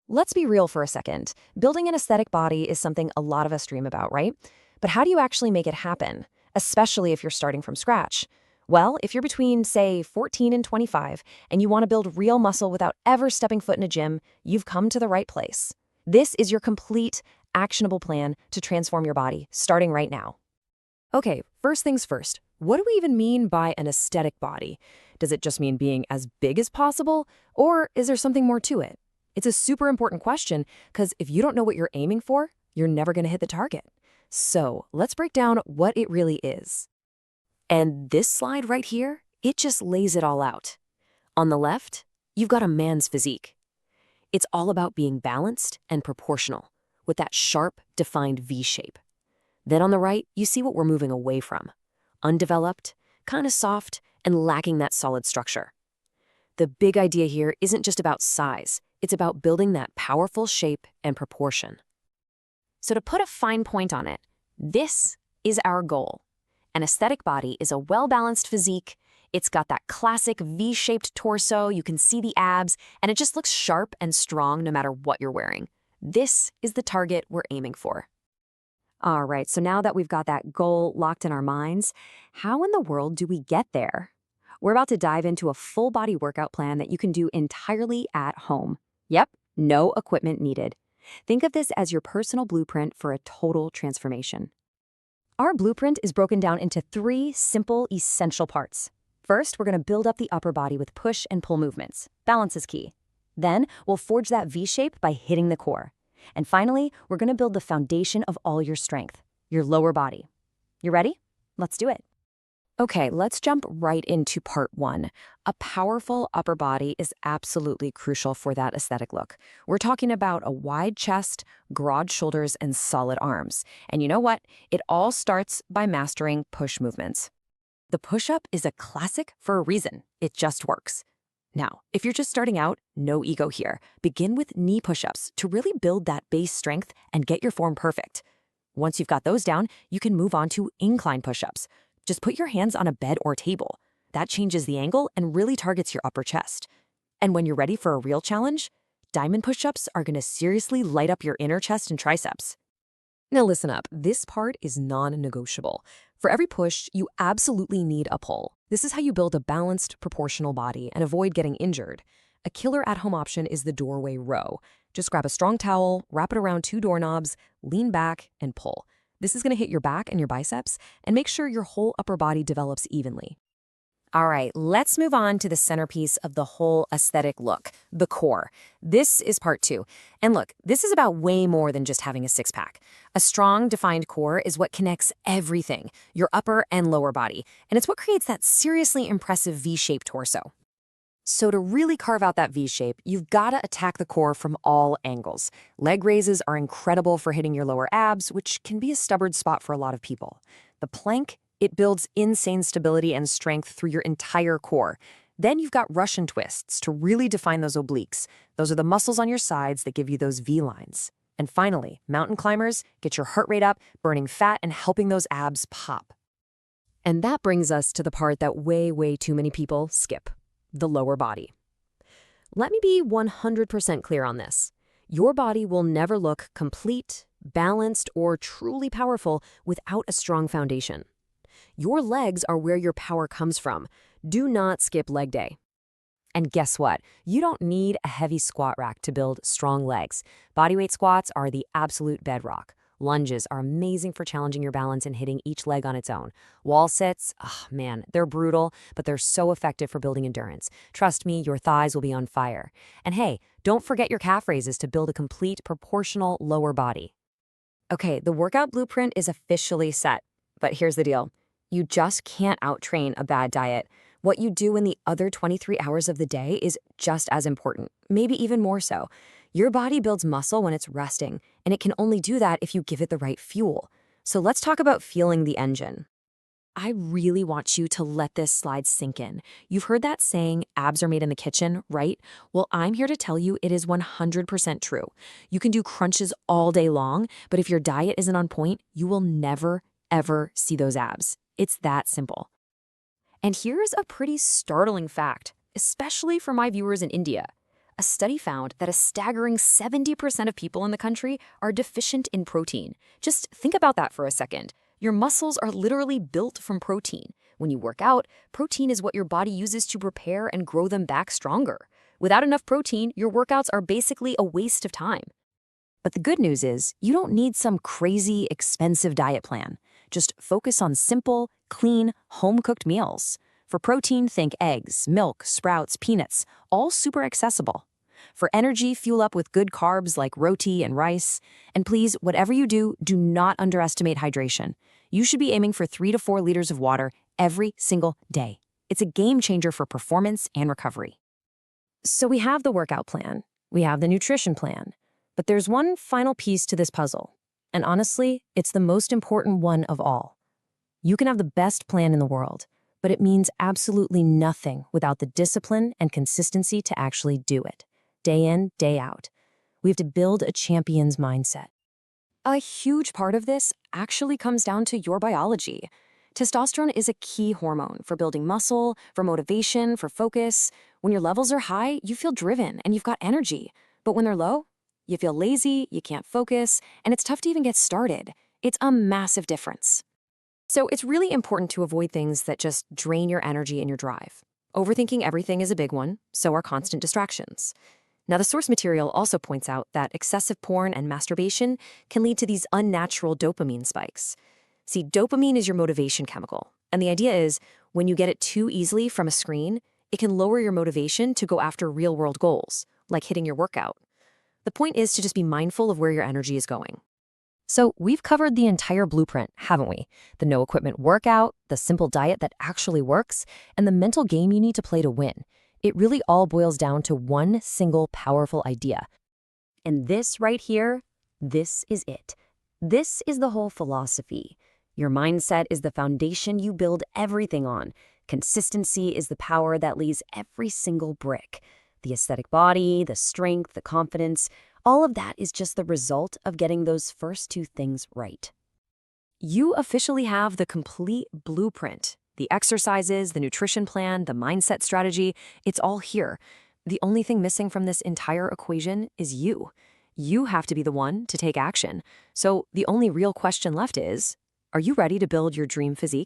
Let's be real for a second. Building an aesthetic body is something a lot of us dream about, right? But how do you actually make it happen, especially if you're starting from scratch? Well, if you're between, say, 14 and 25, and you want to build real muscle without ever stepping foot in a gym, you've come to the right place. This is your complete, actionable plan to transform your body, starting right now. Okay, first things first. What do we even mean by an aesthetic body? Does it just mean being as big as possible, or is there something more to it? It's a super important question because if you don't know what you're aiming for, you're never going to hit the target. So let's break down what it really is. And this slide right here, it just lays it all out. On the left, you've got a man's physique. It's all about being balanced and proportional, with that sharp, defined V shape. Then on the right, you see what we're moving away from. Undeveloped, kind of soft, and lacking that solid structure. The big idea here isn't just about size. It's about building that powerful shape and proportion. So to put a fine point on it, this is our goal. An aesthetic body is a well-balanced physique. It's got that classic V-shaped torso, you can see the abs, and it just looks sharp and strong no matter what you're wearing. This is the target we're aiming for. All right, so now that we've got that goal locked in our minds, how in the world do we get there? We're about to dive into a full body workout plan that you can do entirely at home. Yep, no equipment needed. Think of this as your personal blueprint for a total transformation. Our blueprint is broken down into 3 simple, essential parts. First, we're going to build up the upper body with push and pull movements. Balance is key. Then, we'll forge that V shape by hitting the core. And finally, we're going to build the foundation of all your strength, your lower body. You ready? Let's do it. Okay, let's jump right into part 1. A powerful upper body is absolutely crucial for that aesthetic look. We're talking about a wide chest, broad shoulders, and solid arms. And you know what? It all starts by mastering push movements. The push-up is a classic for a reason. It just works. Now, if you're just starting out, no ego here. Begin with knee push-ups to really build that base strength and get your form perfect. Once you've got those down, you can move on to incline push-ups. Just put your hands on a bed or table. That changes the angle and really targets your upper chest. And when you're ready for a real challenge, diamond push-ups are going to seriously light up your inner chest and triceps. Now listen up, this part is non-negotiable. For every push, you absolutely need a pull. This is how you build a balanced, proportional body and avoid getting injured. A killer at-home option is the doorway row. Just grab a strong towel, wrap it around 2 doorknobs, lean back, and pull. This is going to hit your back and your biceps and make sure your whole upper body develops evenly. All right, let's move on to the centerpiece of the whole aesthetic look, the core. This is part 2. And look, this is about way more than just having a six-pack. A strong, defined core is what connects everything, your upper and lower body, and it's what creates that seriously impressive V-shaped torso. So to really carve out that V shape, you've got to attack the core from all angles. Leg raises are incredible for hitting your lower abs, which can be a stubborn spot for a lot of people. The plank, it builds insane stability and strength through your entire core. Then you've got Russian twists to really define those obliques. Those are the muscles on your sides that give you those V lines. And finally, mountain climbers get your heart rate up, burning fat and helping those abs pop. And that brings us to the part that way too many people skip. The lower body. Let me be 100% clear on this. Your body will never look complete, balanced, or truly powerful without a strong foundation. Your legs are where your power comes from. Do not skip leg day. And guess what? You don't need a heavy squat rack to build strong legs. Bodyweight squats are the absolute bedrock. Lunges are amazing for challenging your balance and hitting each leg on its own. Wall sits, oh man, they're brutal, but they're so effective for building endurance. Trust me, your thighs will be on fire. And hey, don't forget your calf raises to build a complete, proportional lower body. Okay, the workout blueprint is officially set. But here's the deal. You just can't out-train a bad diet. What you do in the other 23 hours of the day is just as important, maybe even more so. Your body builds muscle when it's resting, and it can only do that if you give it the right fuel. So let's talk about fueling the engine. I really want you to let this slide sink in. You've heard that saying, abs are made in the kitchen, right? Well, I'm here to tell you it is 100% true. You can do crunches all day long, but if your diet isn't on point, you will never, ever see those abs. It's that simple. And here's a pretty startling fact, especially for my viewers in India. a study found that a staggering 70% of people in the country are deficient in protein. Just think about that for a second. Your muscles are literally built from protein. When you work out, protein is what your body uses to repair and grow them back stronger. Without enough protein, your workouts are basically a waste of time. But the good news is, you don't need some crazy, expensive diet plan. Just focus on simple, clean, home-cooked meals. For protein, think eggs, milk, sprouts, peanuts, all super accessible. For energy, fuel up with good carbs like roti and rice. And please, whatever you do, do not underestimate hydration. You should be aiming for 3 to 4 liters of water every single day. It's a game changer for performance and recovery. So we have the workout plan, we have the nutrition plan, but there's one final piece to this puzzle. And honestly, it's the most important one of all. You can have the best plan in the world, but it means absolutely nothing without the discipline and consistency to actually do it. Day in, day out. We have to build a champion's mindset. A huge part of this actually comes down to your biology. Testosterone is a key hormone for building muscle, for motivation, for focus. When your levels are high, you feel driven and you've got energy. But when they're low, you feel lazy, you can't focus, and it's tough to even get started. It's a massive difference. So it's really important to avoid things that just drain your energy and your drive. Overthinking everything is a big one, so are constant distractions. Now, the source material also points out that excessive porn and masturbation can lead to these unnatural dopamine spikes. See, dopamine is your motivation chemical, and the idea is when you get it too easily from a screen, it can lower your motivation to go after real-world goals, like hitting your workout. The point is to just be mindful of where your energy is going. So we've covered the entire blueprint, haven't we? The no-equipment workout, the simple diet that actually works, and the mental game you need to play to win. It really all boils down to one single powerful idea. And this right here, this is it. This is the whole philosophy. Your mindset is the foundation you build everything on. Consistency is the power that leads every single brick. The aesthetic body, the strength, the confidence, all of that is just the result of getting those first two things right. You officially have the complete blueprint. The exercises, the nutrition plan, the mindset strategy, it's all here. The only thing missing from this entire equation is you. You have to be the one to take action. So the only real question left is, are you ready to build your dream physique?